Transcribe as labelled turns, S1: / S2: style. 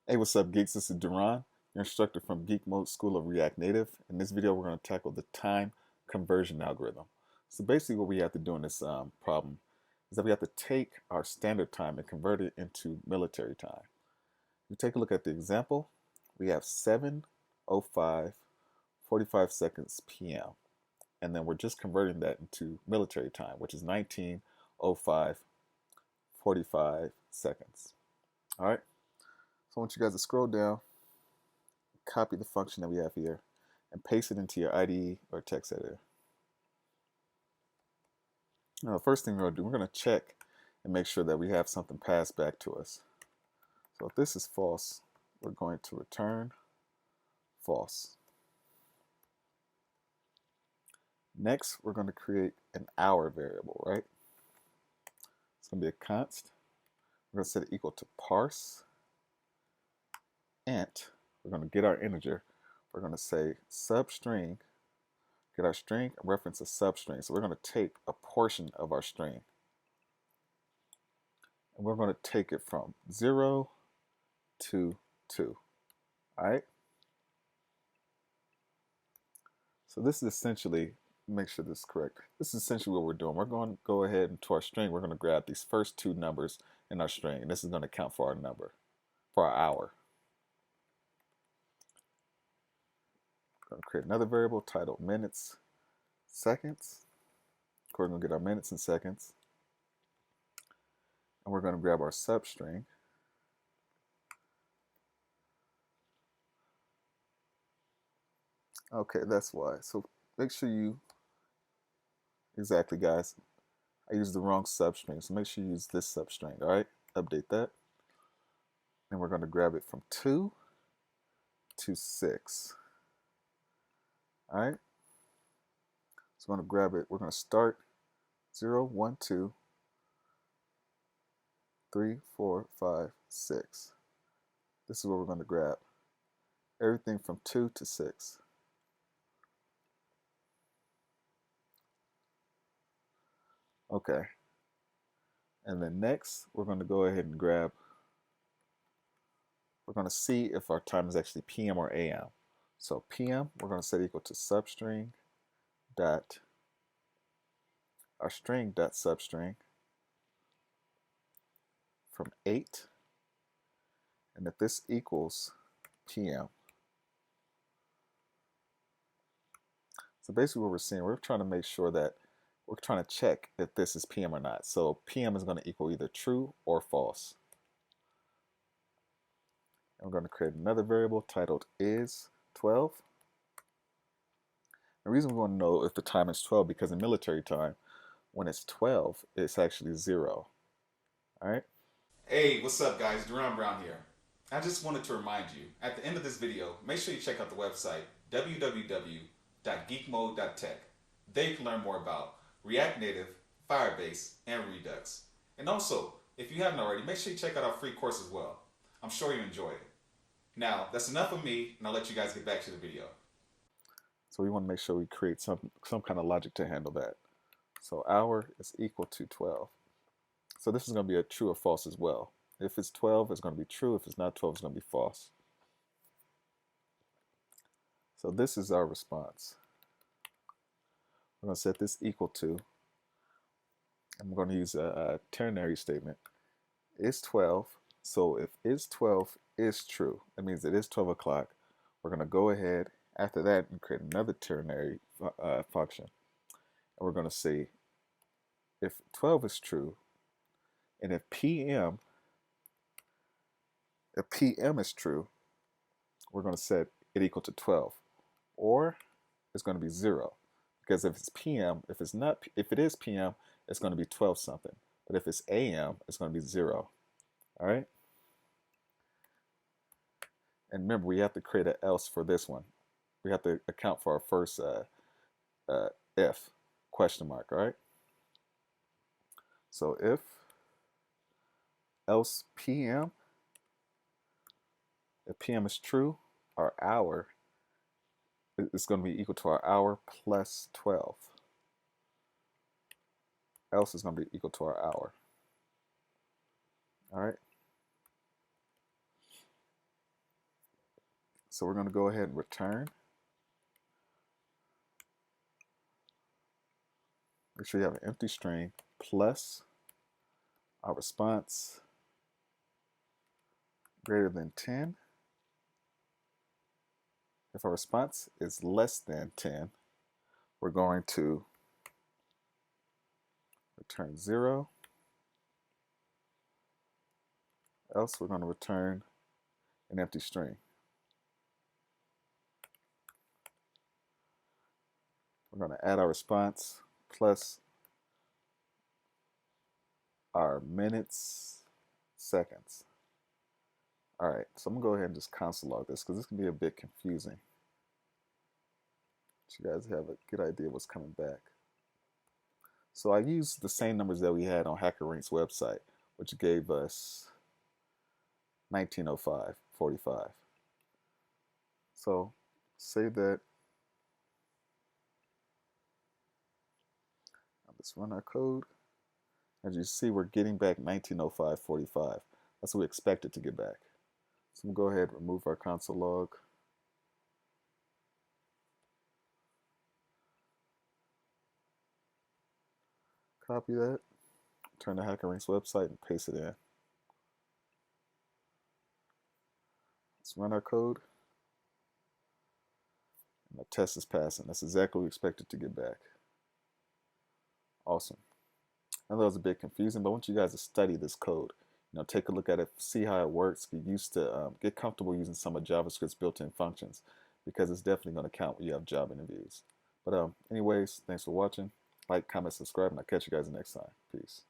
S1: Hey, what's up, geeks? This is Darron, your instructor from GeekMODE School of React Native. In this video, we're going to tackle the time conversion algorithm. So basically what we have to do in this problem is that we have to take our standard time and convert it into military time. If we take a look at the example, we have 7:05:45 seconds p.m. And then we're just converting that into military time, which is 19:05:45 seconds. All right. So I want you guys to scroll down, copy the function that we have here, and paste it into your IDE or text editor. Now, the first thing we're going to do, we're going to check and make sure that we have something passed back to us. So if this is false, we're going to return false. Next, we're going to create an hour variable, right? It's going to be a const. We're going to set it equal to parse int. We're going to get our integer. We're going to say substring, get our string, and reference a substring. So we're going to take a portion of our string. And we're going to take it from 0 to 2. All right? So this is essentially, make sure this is correct. This is essentially what we're doing. We're going to go ahead and to our string, we're going to grab these first two numbers in our string. And this is going to count for our number, for our hour. We're going to create another variable titled minutes, seconds. We're going to get our minutes and seconds. And we're going to grab our substring. Okay, that's why. So make sure you, exactly guys, I used the wrong substring. So make sure you use this substring, all right? Update that. And we're going to grab it from 2 to 6. All right? So we're going to grab it. We're going to start 0, 1, 2, 3, 4, 5, 6. This is what we're going to grab. Everything from 2 to 6. Okay. And then next, we're going to go ahead and grab, we're going to see if our time is actually PM or AM. So PM, we're going to set equal to substring dot, our string dot substring from 8. And if this equals PM. So basically what we're seeing, we're trying to make sure that we're trying to check if this is PM or not. So PM is going to equal either true or false. And we're going to create another variable titled is12. The reason we want to know if the time is 12 because in military time, when it's 12, it's actually 0. All right?
S2: Hey, what's up guys? Darron Brown here. I just wanted to remind you, at the end of this video, make sure you check out the website www.geekmode.tech. There you can learn more about React Native, Firebase, and Redux. And also, if you haven't already, make sure you check out our free course as well. I'm sure you enjoy it. Now, that's enough of me, and I'll let you guys get back to the video.
S1: So we want to make sure we create some kind of logic to handle that. So hour is equal to 12. So this is going to be a true or false as well. If it's 12, it's going to be true. If it's not 12, it's going to be false. So this is our response. We're going to set this equal to, and we're going to use a ternary statement. Is 12. So if is 12 is true, that means it is 12 o'clock. We're going to go ahead after that and create another ternary function. And we're going to say if 12 is true, and if PM is true, we're going to set it equal to 12, or it's going to be 0, because if it's PM, if it is PM, it's going to be 12 something, but if it's AM, it's going to be 0. All right. And remember, we have to create an else for this one. We have to account for our first if question mark. All right. So if else PM, if PM is true, our hour is going to be equal to our hour plus 12. Else is going to be equal to our hour. All right. So we're going to go ahead and return. Make sure you have an empty string plus our response greater than 10. If our response is less than 10, we're going to return 0. Else we're going to return an empty string. We're going to add our response plus our minutes, seconds. All right, so I'm going to go ahead and just console log this because this can be a bit confusing. So you guys have a good idea what's coming back. So I used the same numbers that we had on HackerRank's website, which gave us 1905.45. So save that. Let's run our code. As you see, we're getting back 1905.45. That's what we expected to get back. So we'll go ahead and remove our console log. Copy that, turn to HackerRank's website and paste it in. Let's run our code. And the test is passing. That's exactly what we expected to get back. Awesome. I know that was a bit confusing, but I want you guys to study this code. Take a look at it, see how it works, get used to, get comfortable using some of JavaScript's built-in functions, because it's definitely going to count when you have job interviews. But anyways, thanks for watching. Like, comment, subscribe, and I'll catch you guys next time. Peace.